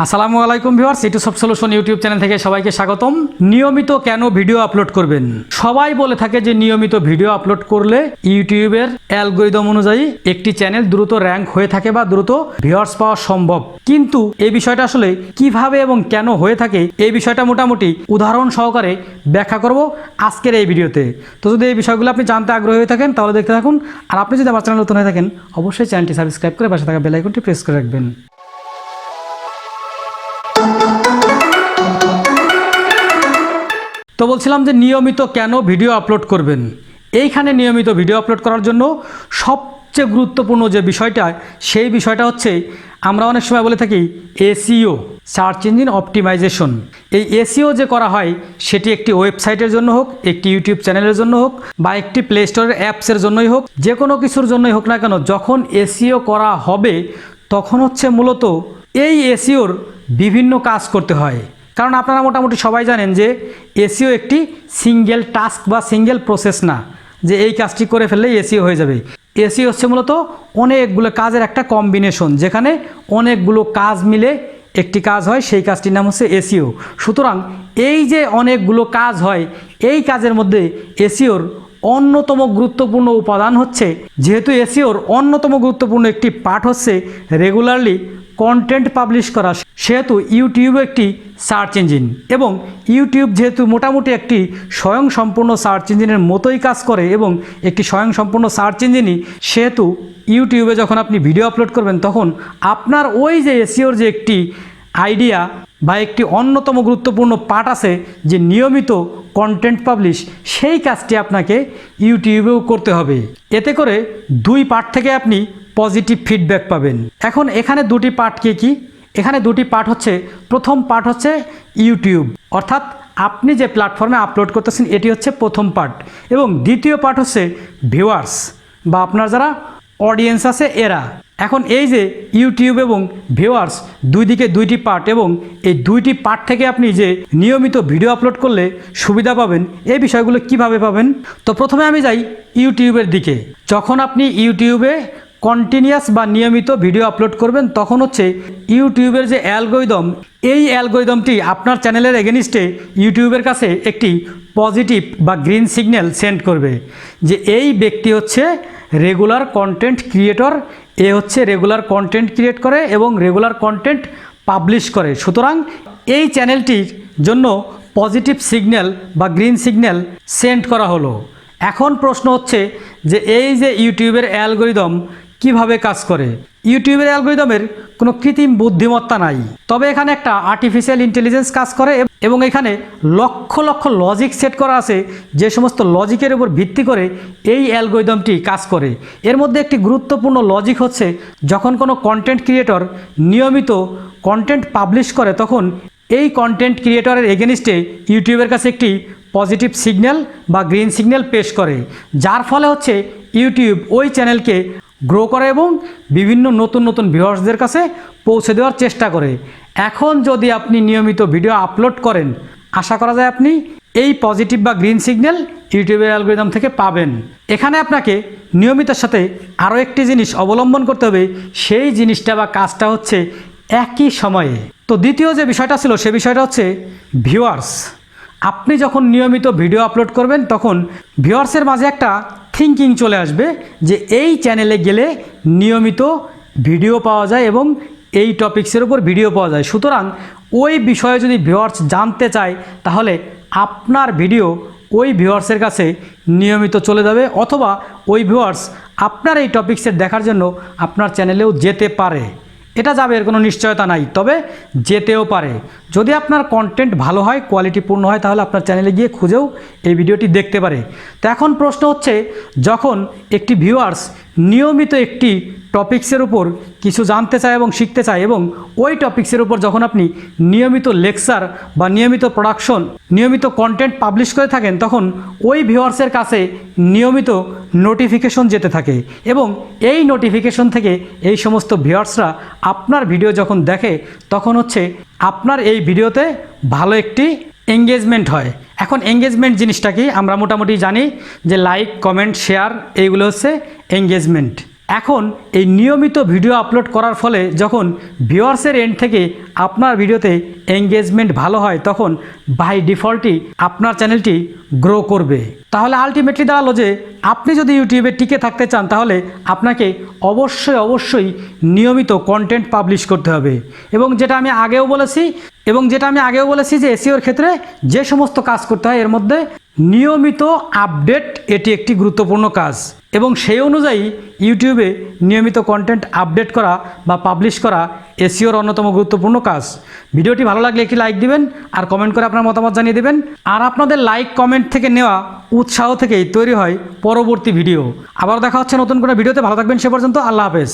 আসসালামু আলাইকুম viewers, YouTube সব সলিউশন ইউটিউব চ্যানেল থেকে সবাইকে স্বাগতম। নিয়মিত কেন ভিডিও আপলোড করবেন? সবাই বলে থাকে যে নিয়মিত ভিডিও আপলোড করলে ইউটিউবের অ্যালগরিদম অনুযায়ী একটি চ্যানেল দ্রুত র্যাঙ্ক হয়ে থাকে বা দ্রুত ভিউয়ার্স পাওয়া সম্ভব। কিন্তু এই বিষয়টা আসলে কিভাবে এবং কেন হয়ে থাকে এই বিষয়টা মোটামুটি উদাহরণ সহকারে ব্যাখ্যা করব আজকের এই ভিডিওতে। তো যদি এই বিষয়গুলো আপনি জানতে আগ্রহী হয়ে থাকেন তাহলে দেখতে থাকুন। আর আপনি যদি আমার চ্যানেল নতুন হয়ে থাকেন অবশ্যই চ্যানেলটি সাবস্ক্রাইব করে পাশে থাকা বেল আইকনটি প্রেস করে রাখবেন। তো বলছিলাম যে নিয়মিত কেন ভিডিও আপলোড করবেন। এইখানে নিয়মিত ভিডিও আপলোড করার জন্য সবচেয়ে গুরুত্বপূর্ণ যে বিষয়টা, সেই বিষয়টা হচ্ছে আমরা অনেক সময় বলে থাকি এসইও, সার্চ ইঞ্জিন অপটিমাইজেশন। এই এসইও যে করা হয় সেটি একটি ওয়েবসাইটের জন্য হোক, একটি ইউটিউব চ্যানেলের জন্য হোক বা একটি প্লে স্টোরের অ্যাপসের জন্যই হোক, যে কোনো কিছুর জন্যই হোক না কেন, যখন এসইও করা হবে তখন হচ্ছে মূলত এই এসইওর বিভিন্ন কাজ করতে হয়। কারণ আপনারা মোটামুটি সবাই জানেন যে এসইও একটি সিঙ্গেল টাস্ক বা সিঙ্গেল প্রসেস না, যে এই কাজটি করে ফেললেই এসইও হয়ে যাবে। এসইও হচ্ছে মূলত অনেকগুলো কাজের একটা কম্বিনেশন, যেখানে অনেকগুলো কাজ মিলে একটি কাজ হয়, সেই কাজটির নাম হচ্ছে এসইও। সুতরাং এই যে অনেকগুলো কাজ হয়, এই কাজের মধ্যে এসইওর অন্যতম গুরুত্বপূর্ণ উপাদান হচ্ছে, যেহেতু এসইওর অন্যতম গুরুত্বপূর্ণ একটি পার্ট হচ্ছে রেগুলারলি কন্টেন্ট পাবলিশ করা, সেহেতু ইউটিউব একটি সার্চ ইঞ্জিন এবং ইউটিউব যেহেতু মোটামুটি একটি স্বয়ংসম্পূর্ণ সার্চ ইঞ্জিনের মতোই কাজ করে এবং একটি স্বয়ংসম্পূর্ণ সার্চ ইঞ্জিনই, সেহেতু ইউটিউবে যখন আপনি ভিডিও আপলোড করবেন তখন আপনার ওই যে এসইওর যে একটি আইডিয়া বা একটি অন্যতম গুরুত্বপূর্ণ পার্ট আছে যে নিয়মিত কন্টেন্ট পাবলিশ, সেই কাজটি আপনাকে ইউটিউবেও করতে হবে। এতে করে দুই পার্ট থেকে আপনি পজিটিভ ফিডব্যাক পাবেন। এখন এখানে দুটি পার্ট কি? এখানে দুটি পার্ট হচ্ছে, প্রথম পার্ট হচ্ছে ইউটিউব, অর্থাৎ আপনি যে প্ল্যাটফর্মে আপলোড করতেছেন এটি হচ্ছে প্রথম পার্ট, এবং দ্বিতীয় পার্ট হচ্ছে ভিউয়ার্স বা আপনার যারা অডিয়েন্স আছে এরা। এখন এই যে ইউটিউব এবং ভিউয়ার্স দুই দিকে দুইটি পার্ট, এবং এই দুইটি পার্ট থেকে আপনি যে নিয়মিত ভিডিও আপলোড করলে সুবিধা পাবেন, এই বিষয়গুলো কিভাবে পাবেন। তো প্রথমে আমি যাই ইউটিউবের দিকে। যখন আপনি ইউটিউবে কন্টিনিউয়াস বা নিয়মিত ভিডিও আপলোড করবেন তখন হচ্ছে ইউটিউবের যে অ্যালগরিদম, এই অ্যালগরিদমটি আপনার চ্যানেলের এগেনিস্টে ইউটিউবের কাছে একটি পজিটিভ বা গ্রিন সিগন্যাল সেন্ড করবে যে এই ব্যক্তি হচ্ছে রেগুলার কন্টেন্ট ক্রিয়েটর, এ হচ্ছে রেগুলার কন্টেন্ট ক্রিয়েট করে এবং রেগুলার কন্টেন্ট পাবলিশ করে। সুতরাং এই চ্যানেলটির জন্য পজিটিভ সিগন্যাল বা গ্রিন সিগন্যাল সেন্ড করা হলো। এখন প্রশ্ন হচ্ছে যে এই যে ইউটিউবের অ্যালগরিদম কিভাবে কাজ করে। ইউটিউবের অ্যালগরিদমের কোনো কৃত্রিম বুদ্ধিমত্তা নাই, তবে এখানে একটা আর্টিফিশিয়াল ইন্টেলিজেন্স কাজ করে এবং এখানে লক্ষ লক্ষ লজিক সেট করা আছে, যে সমস্ত লজিকের উপর ভিত্তি করে এই অ্যালগরিদমটি কাজ করে। এর মধ্যে একটি গুরুত্বপূর্ণ লজিক হচ্ছে, যখন কোনো কন্টেন্ট ক্রিয়েটর নিয়মিত কন্টেন্ট পাবলিশ করে তখন এই কন্টেন্ট ক্রিয়েটরের এগেনিস্টে ইউটিউবের কাছে একটি পজিটিভ সিগন্যাল বা গ্রিন সিগন্যাল পেশ করে, যার ফলে হচ্ছে ইউটিউব ওই চ্যানেলকে গ্রো করে এবং বিভিন্ন নতুন নতুন ভিউয়ার্সদের কাছে পৌঁছে দেওয়ার চেষ্টা করে। এখন যদি আপনি নিয়মিত ভিডিও আপলোড করেন, আশা করা যায় আপনি এই পজিটিভ বা গ্রিন সিগন্যাল ইউটিউবের অ্যালগরিদম থেকে পাবেন। এখানে আপনাকে নিয়মিতের সাথে আরও একটি জিনিস অবলম্বন করতে হবে, সেই জিনিসটা বা কাজটা হচ্ছে একই সময়ে। তো দ্বিতীয় যে বিষয়টা ছিল সে বিষয়টা হচ্ছে ভিউয়ার্স। আপনি যখন নিয়মিত ভিডিও আপলোড করবেন তখন ভিউয়ার্সের মাঝে একটা থিঙ্কিং চলে আসবে যে এই চ্যানেলে গেলে নিয়মিত ভিডিও পাওয়া যায় এবং এই টপিক্সের উপর ভিডিও পাওয়া যায়। সুতরাং ওই বিষয়ে যদি ভিউয়ার্স জানতে চায় তাহলে আপনার ভিডিও ওই ভিউয়ার্সের কাছে নিয়মিত চলে যাবে, অথবা ওই ভিউয়ার্স আপনার এই টপিক্সের দেখার জন্য আপনার চ্যানেলেও যেতে পারে। এটা যাবে, এর কোনো নিশ্চয়তা নাই, তবে যেতেও পারে। যদি আপনার কন্টেন্ট ভালো হয়, কোয়ালিটিপূর্ণ হয়, তাহলে আপনার চ্যানেলে গিয়ে খুঁজেও এই ভিডিওটি দেখতে পারে। তো এখন প্রশ্ন হচ্ছে, যখন একটি ভিউয়ার্স নিয়মিত একটি টপিক্সের উপর কিছু জানতে চায় এবং শিখতে চায়, এবং ওই টপিক্সের উপর যখন আপনি নিয়মিত লেকচার বা নিয়মিত প্রোডাকশন, নিয়মিত কন্টেন্ট পাবলিশ করে থাকেন, তখন ওই ভিউয়ার্সের কাছে নিয়মিত নোটিফিকেশন যেতে থাকে, এবং এই নোটিফিকেশন থেকে এই সমস্ত ভিউয়ার্সরা আপনার ভিডিও যখন দেখে তখন হচ্ছে আপনার এই ভিডিওতে ভালো একটি এঙ্গেজমেন্ট হয়। এখন এঙ্গেজমেন্ট জিনিসটা কি আমরা মোটামুটি জানি যে লাইক, কমেন্ট, শেয়ার, এইগুলো হচ্ছে এঙ্গেজমেন্ট। এখন এই নিয়মিত ভিডিও আপলোড করার ফলে যখন ভিউয়ার্সের এন্ড থেকে আপনার ভিডিওতে এঙ্গেজমেন্ট ভালো হয় তখন বাই ডিফল্টই আপনার চ্যানেলটি গ্রো করবে। তাহলে আলটিমেটলি দাঁড়ালো যে আপনি যদি ইউটিউবে টিকে থাকতে চান তাহলে আপনাকে অবশ্যই নিয়মিত কন্টেন্ট পাবলিশ করতে হবে। এবং যেটা আমি আগেও বলেছি যে এসইওর ক্ষেত্রে যে সমস্ত কাজ করতে হয় এর মধ্যে নিয়মিত আপডেট এটি একটি গুরুত্বপূর্ণ কাজ এবং সেই অনুযায়ী ইউটিউবে নিয়মিত কন্টেন্ট আপডেট করা বা পাবলিশ করা এসইওর অন্যতম গুরুত্বপূর্ণ কাজ। ভিডিওটি ভালো লাগলে একটি লাইক দিবেন আর কমেন্ট করে আপনার মতামত জানিয়ে দেবেন। আর আপনাদের লাইক কমেন্ট থেকে নেওয়া উৎসাহ থেকেই তৈরি হয় পরবর্তী ভিডিও। আবার দেখা হচ্ছে নতুন কোনো ভিডিওতে। ভালো থাকবেন সে পর্যন্ত। আল্লাহ হাফেজ।